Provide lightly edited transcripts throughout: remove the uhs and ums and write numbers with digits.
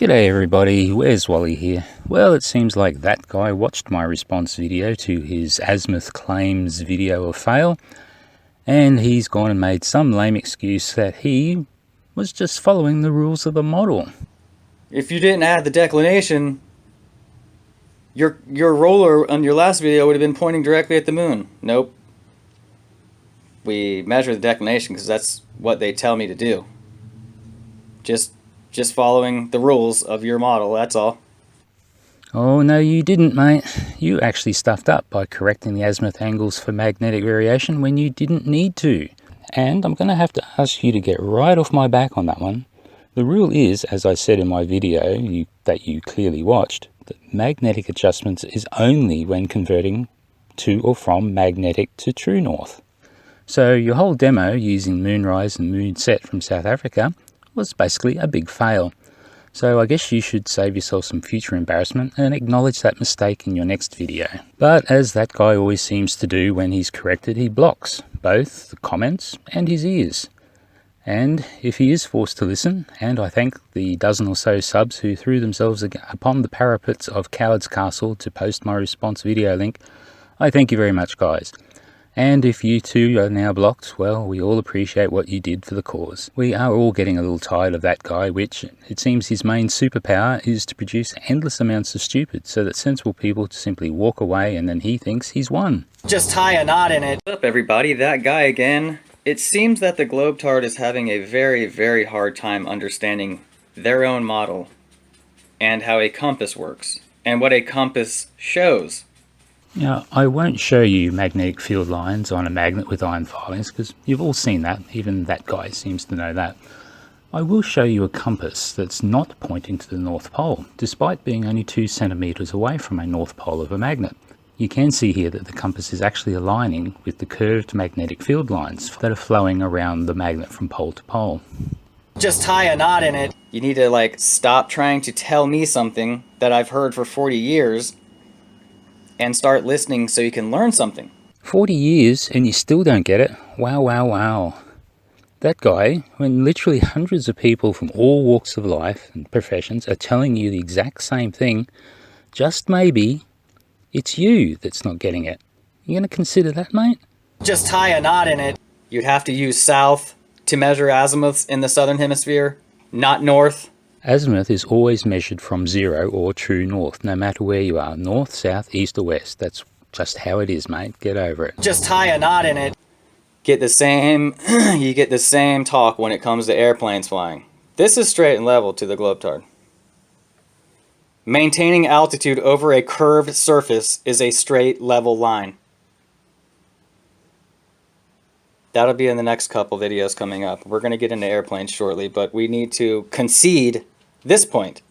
G'day everybody, where's Wally here? Well, it seems like that guy watched my response video to his Azimuth claims video of fail, and he's gone and made some lame excuse that he was just following the rules of the model. If you didn't add the declination, your roller on your last video would have been pointing directly at the moon. Nope. We measure the declination because that's what they tell me to do. Just following the rules of your model, that's all. Oh no, you didn't, mate. You actually stuffed up by correcting the azimuth angles for magnetic variation when you didn't need to. And I'm going to have to ask you to get right off my back on that one. The rule is, as I said in my video that you clearly watched, that magnetic adjustments is only when converting to or from magnetic to true north. So your whole demo using moonrise and moonset from South Africa was basically a big fail. So I guess you should save yourself some future embarrassment and acknowledge that mistake in your next video. But as that guy always seems to do when he's corrected, he blocks both the comments and his ears. And if he is forced to listen, and I thank the dozen or so subs who threw themselves upon the parapets of Coward's Castle to post my response video link, I thank you very much, guys. And if you too are now blocked, well, we all appreciate what you did for the cause. We are all getting a little tired of that guy, which it seems his main superpower is to produce endless amounts of stupid, so that sensible people simply walk away and then he thinks he's won. Just tie a knot in it. What's up, everybody? That guy again. It seems that the Globetard is having a very, very hard time understanding their own model and how a compass works and what a compass shows. Now, I won't show you magnetic field lines on a magnet with iron filings, because you've all seen that, even that guy seems to know that. I will show you a compass that's not pointing to the North Pole, despite being only 2 centimeters away from a North Pole of a magnet. You can see here that the compass is actually aligning with the curved magnetic field lines that are flowing around the magnet from pole to pole. Just tie a knot in it. You need to stop trying to tell me something that I've heard for 40 years and start listening so you can learn something. 40 years and you still don't get it? Wow, wow, wow. That guy, when literally hundreds of people from all walks of life and professions are telling you the exact same thing, just maybe it's you that's not getting it. You gonna consider that, mate? Just tie a knot in it. You'd have to use south to measure azimuths in the southern hemisphere, not north. Azimuth is always measured from 0 or true north, no matter where you are, north, south, east or west. That's just how it is, mate. Get over it. Just tie a knot in it. You get the same talk when it comes to airplanes flying. This is straight and level to the Globetard. Maintaining altitude over a curved surface is a straight level line. That'll be in the next couple videos coming up. We're going to get into airplanes shortly, but we need to concede this point.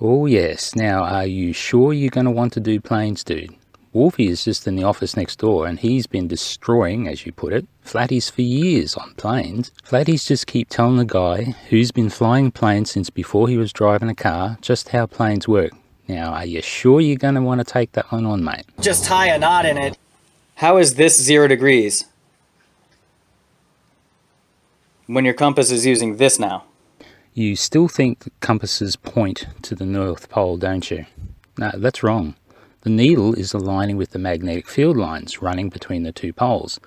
Oh yes. Now, are you sure you're going to want to do planes, dude? Wolfie is just in the office next door, and he's been destroying, as you put it, flatties for years on planes. Flatties just keep telling the guy who's been flying planes since before he was driving a car just how planes work. Now, are you sure you're going to want to take that one on, mate? Just tie a knot in it. How is this 0 degrees when your compass is using this now? You still think compasses point to the North Pole, don't you? No, that's wrong. The needle is aligning with the magnetic field lines running between the 2 poles.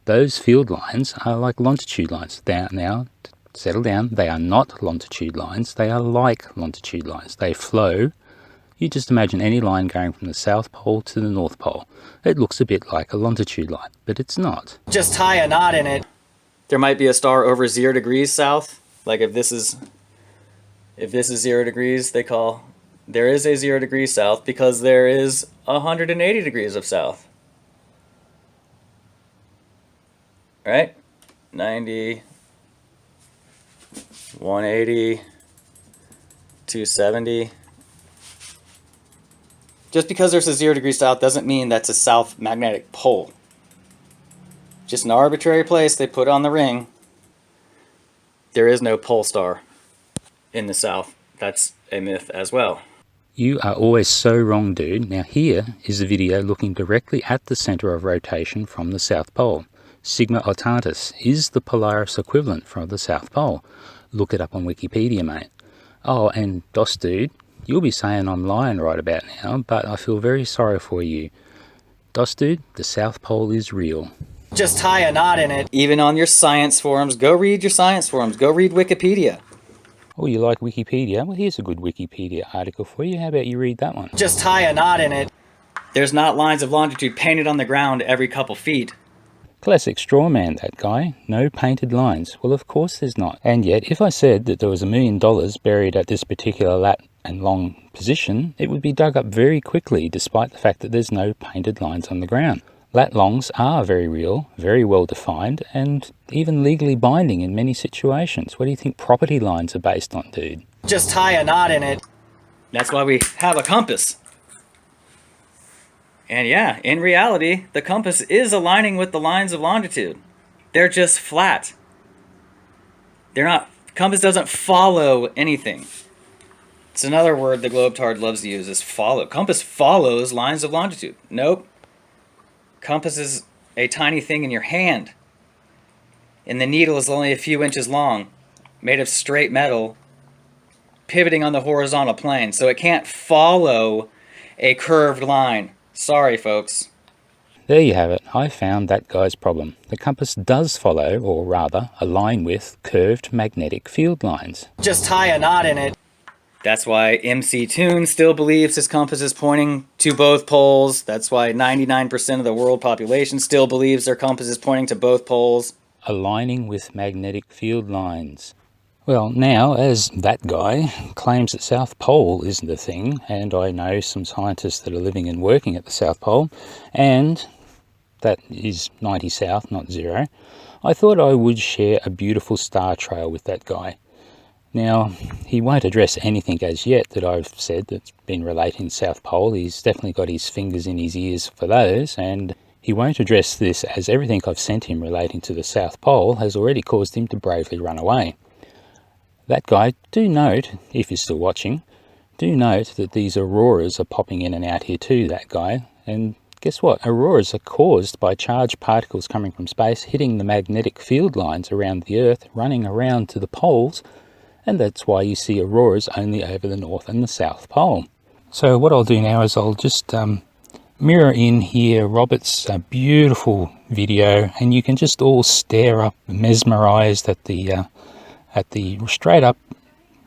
Those field lines are like longitude lines. Now, settle down. They are not longitude lines. They are like longitude lines. They flow. You just imagine any line going from the South Pole to the North Pole. It looks a bit like a longitude line, but it's not. Just tie a knot in it. There might be a star over 0 degrees south. Like if this is 0 degrees, there is a 0 degree south because there is 180 degrees of south. Right? 90, 180, 270. Just because there's a 0 degree south doesn't mean that's a south magnetic pole. Just an arbitrary place they put on the ring. There is no pole star in the south. That's a myth as well. You are always so wrong, dude. Now here is a video looking directly at the center of rotation from the South Pole. Sigma Octantis is the Polaris equivalent from the South Pole. Look it up on Wikipedia, mate. Oh, and Dos Dude, you'll be saying I'm lying right about now, but I feel very sorry for you. Dos Dude, the South Pole is real. Just tie a knot in it. Even on your science forums, go read your science forums. Go read Wikipedia. Oh, you like Wikipedia? Well, here's a good Wikipedia article for you. How about you read that one? Just tie a knot in it. There's not lines of longitude painted on the ground every couple feet. Classic straw man, that guy. No painted lines. Well, of course there's not. And yet, if I said that there was $1 million buried at this particular lat and long position, it would be dug up very quickly, despite the fact that there's no painted lines on the ground. Lat longs are very real, very well defined, and even legally binding in many situations. What do you think property lines are based on, dude? Just tie a knot in it. That's why we have a compass. And yeah, in reality, the compass is aligning with the lines of longitude. They're just flat. Compass doesn't follow anything. It's another word the globetard loves to use, is follow. Compass follows lines of longitude. Nope. Compass is a tiny thing in your hand. And the needle is only a few inches long, made of straight metal, pivoting on the horizontal plane. So it can't follow a curved line. Sorry, folks. There you have it. I found that guy's problem. The compass does follow, or rather, align with, curved magnetic field lines. Just tie a knot in it. That's why MC Toon still believes his compass is pointing to both poles. That's why 99% of the world population still believes their compass is pointing to both poles. Aligning with magnetic field lines. Well, now, as that guy claims that South Pole isn't a thing, and I know some scientists that are living and working at the South Pole, and that is 90 south, not 0, I thought I would share a beautiful star trail with that guy. Now, he won't address anything as yet that I've said that's been relating to South Pole. He's definitely got his fingers in his ears for those, and he won't address this as everything I've sent him relating to the South Pole has already caused him to bravely run away. That guy, do note, if you're still watching, do note that these auroras are popping in and out here too, that guy. And guess what? Auroras are caused by charged particles coming from space, hitting the magnetic field lines around the Earth, running around to the poles, and that's why you see auroras only over the North and the South Pole. So what I'll do now is I'll just mirror in here Robert's beautiful video, and you can just all stare up, mesmerized at the straight up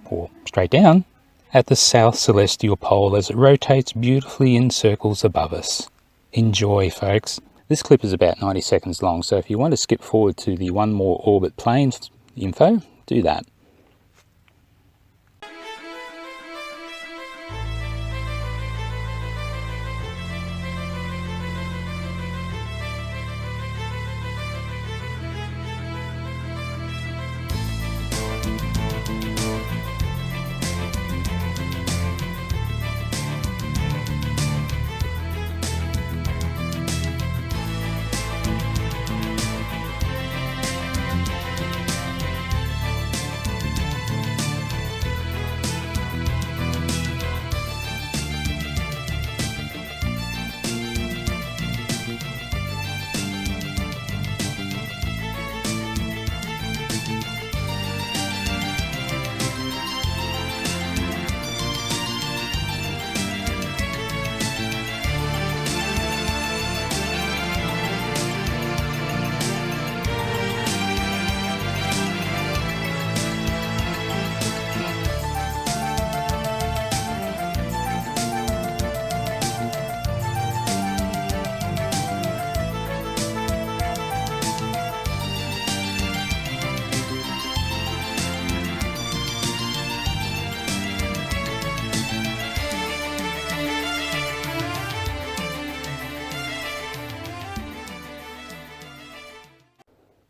or straight down at the south celestial pole as it rotates beautifully in circles above us. Enjoy, folks. This clip is about 90 seconds long, so if you want to skip forward to the OneMore Orbit plane info, do that.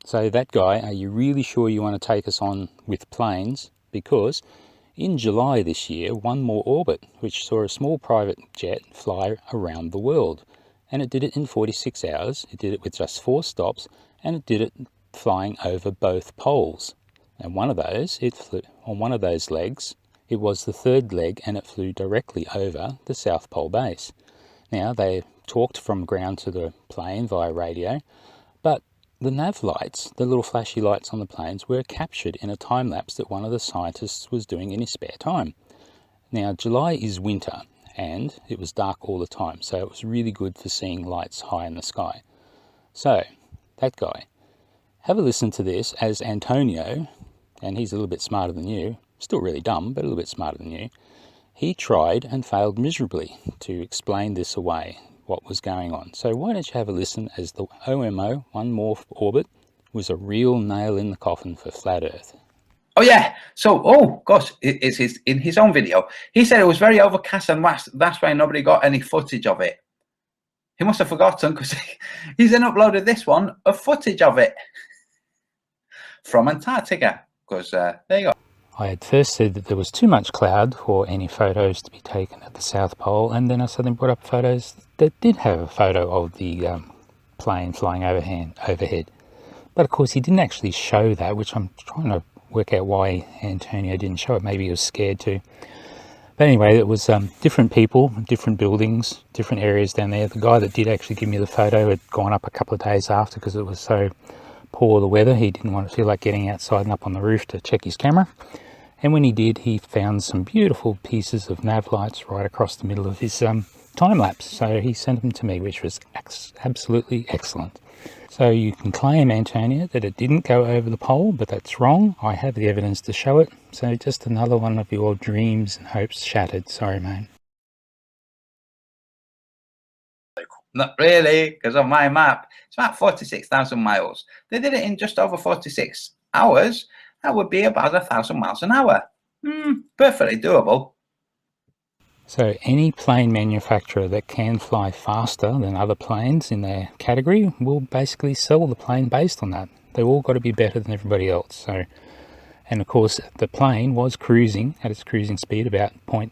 So that guy, are you really sure you want to take us on with planes? Because in July this year, OneMore Orbit, which saw a small private jet fly around the world, and it did it in 46 hours, it did it with just 4 stops, and it did it flying over both poles. And one of those, it flew on one of those legs, it was the third leg, and it flew directly over the South Pole base. Now, they talked from ground to the plane via radio, but the nav lights, the little flashy lights on the planes, were captured in a time lapse that one of the scientists was doing in his spare time. Now, July is winter, and it was dark all the time, so it was really good for seeing lights high in the sky. So, that guy, have a listen to this as Antonio, and he's a little bit smarter than you, still really dumb, but a little bit smarter than you. He tried and failed miserably to explain this away, what was going on. So why don't you have a listen as the OMO, OneMore Orbit, was a real nail in the coffin for flat Earth. Oh yeah, so, oh gosh, it's in his own video. He said it was very overcast and that's why nobody got any footage of it. He must have forgotten because he's then uploaded this one of footage of it from Antarctica. Because there you go. I had first said that there was too much cloud for any photos to be taken at the South Pole, and then I suddenly brought up photos that did have a photo of the plane flying overhead. But of course he didn't actually show that, which I'm trying to work out why Antonio didn't show it. Maybe he was scared to. But anyway, it was different people, different buildings, different areas down there. The guy that did actually give me the photo had gone up a couple of days after because it was so poor the weather. He didn't want to feel like getting outside and up on the roof to check his camera. And when he did, he found some beautiful pieces of nav lights right across the middle of his time lapse. So he sent them to me, which was absolutely excellent. So you can claim, Antonio, that it didn't go over the pole, but that's wrong. I have the evidence to show it. So just another one of your dreams and hopes shattered. Sorry, mate. Not really, because on my map, it's about 46,000 miles. They did it in just over 46 hours. That would be about 1,000 miles an hour. Perfectly doable. So any plane manufacturer that can fly faster than other planes in their category will basically sell the plane based on that. They've all got to be better than everybody else. So, and of course, the plane was cruising at its cruising speed about 0.85,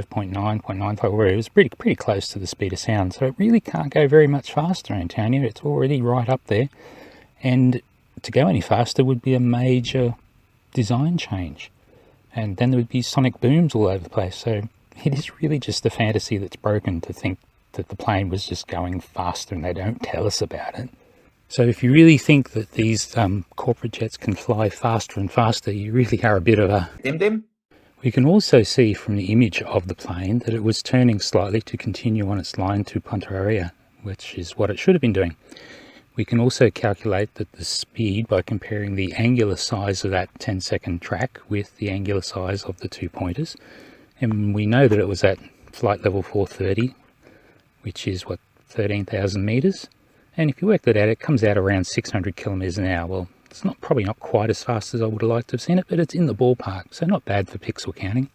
0.9, 0.95, where it was pretty close to the speed of sound. So it really can't go very much faster, Antonio. It's already right up there. And to go any faster would be a major design change. And then there would be sonic booms all over the place. So it is really just a fantasy that's broken to think that the plane was just going faster and they don't tell us about it. So if you really think that these corporate jets can fly faster and faster, you really are a bit of a Dim. We can also see from the image of the plane that it was turning slightly to continue on its line to Pontaraya, which is what it should have been doing. We can also calculate that the speed by comparing the angular size of that 10-second track with the angular size of the 2 pointers. And we know that it was at flight level 430, which is, 13,000 meters. And if you work that out, it comes out around 600 kilometers an hour. Well, it's probably not quite as fast as I would have liked to have seen it, but it's in the ballpark, so not bad for pixel counting.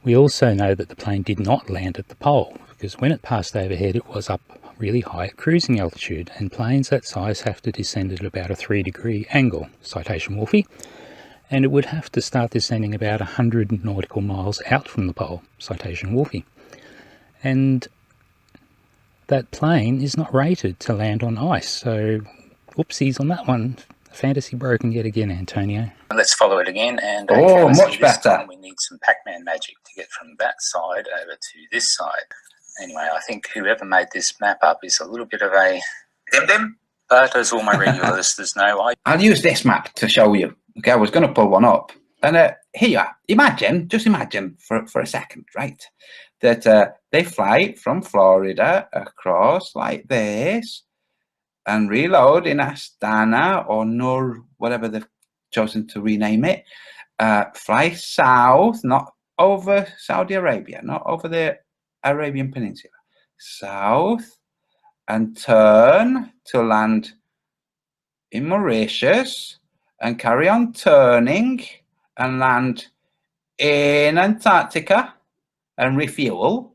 We also know that the plane did not land at the pole, because when it passed overhead, it was up really high at cruising altitude, and planes that size have to descend at about a 3-degree angle, citation Wolfie, and it would have to start descending about 100 nautical miles out from the pole, citation Wolfie. And that plane is not rated to land on ice, so whoopsies on that one. Fantasy broken yet again, Antonio. Let's follow it again, and much better. We need some Pac-Man magic to get from that side over to this side. Anyway, I think whoever made this map up is a little bit of a dim, but as all my regular listeners know, I'll use this map to show you. Okay, I was going to pull one up, and here you are. Just imagine for a second, right, that they fly from Florida across like this, and reload in Astana or Nur, whatever they've chosen to rename it. Fly south, not over Saudi Arabia, not over the Arabian Peninsula. South, and turn to land in Mauritius, and carry on turning and land in Antarctica and refuel.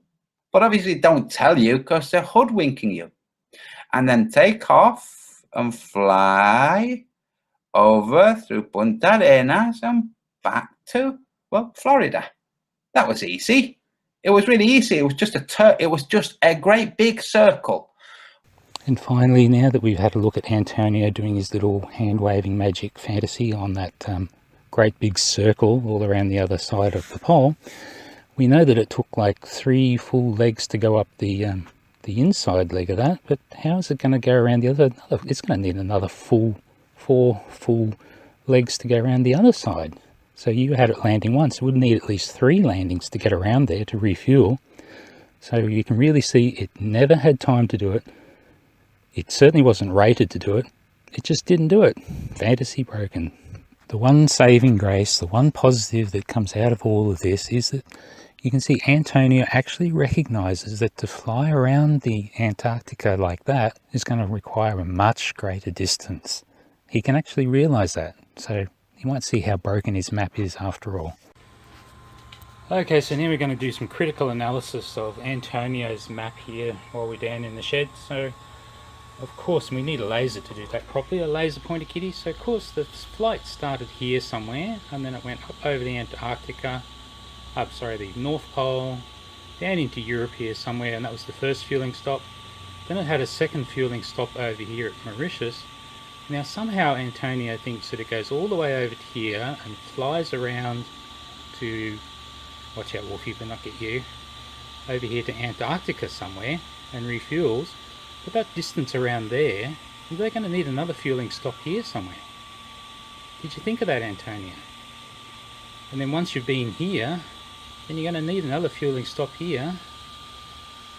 But obviously don't tell you because they're hoodwinking you. And then take off and fly over through Punta Arenas and back to, well, Florida. That was easy. It was really easy. It was just a great big circle. And finally, now that we've had a look at Antonio doing his little hand-waving magic fantasy on that great big circle all around the other side of the pole, we know that it took like 3 full legs to go up the the inside leg of that, but how is it going to go around the other? It's going to need another four full legs to go around the other side. So you had it landing once, it would need at least 3 landings to get around there to refuel. So you can really see it never had time to do it. It certainly wasn't rated to do it. It just didn't do it. Fantasy broken. The one saving grace, the one positive that comes out of all of this is that you can see Antonio actually recognizes that to fly around the Antarctica like that is going to require a much greater distance. He can actually realize that. So you might see how broken his map is after all. Okay, so now we're going to do some critical analysis of Antonio's map here while we're down in the shed. So of course we need a laser to do that properly, a laser pointer kitty. So of course the flight started here somewhere and then it went up over the Antarctica, the North Pole, down into Europe here somewhere, and that was the first fueling stop. Then it had a second fueling stop over here at Mauritius. Now somehow Antonio thinks that it goes all the way over to here and flies around to, watch out Wolfie, but not get you, over here to Antarctica somewhere and refuels. But that distance around there, they're going to need another fueling stop here somewhere. Did you think of that, Antonio? And then once you've been here, then you're going to need another fueling stop here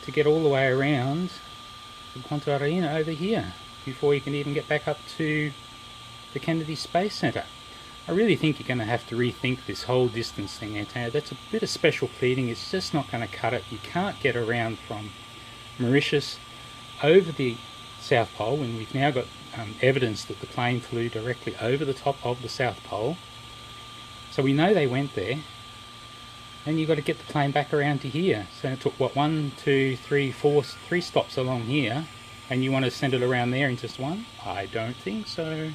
to get all the way around to Pontarina over here before you can even get back up to the Kennedy Space Center. I really think you're going to have to rethink this whole distance thing, Antonio. That's a bit of special pleading. It's just not going to cut it. You can't get around from Mauritius over the South Pole when we've now got evidence that the plane flew directly over the top of the South Pole. So we know they went there. And you've got to get the plane back around to here. So it took, what, 1, 2, 3, 4, 3 stops along here. And you want to send it around there in just one? I don't think so.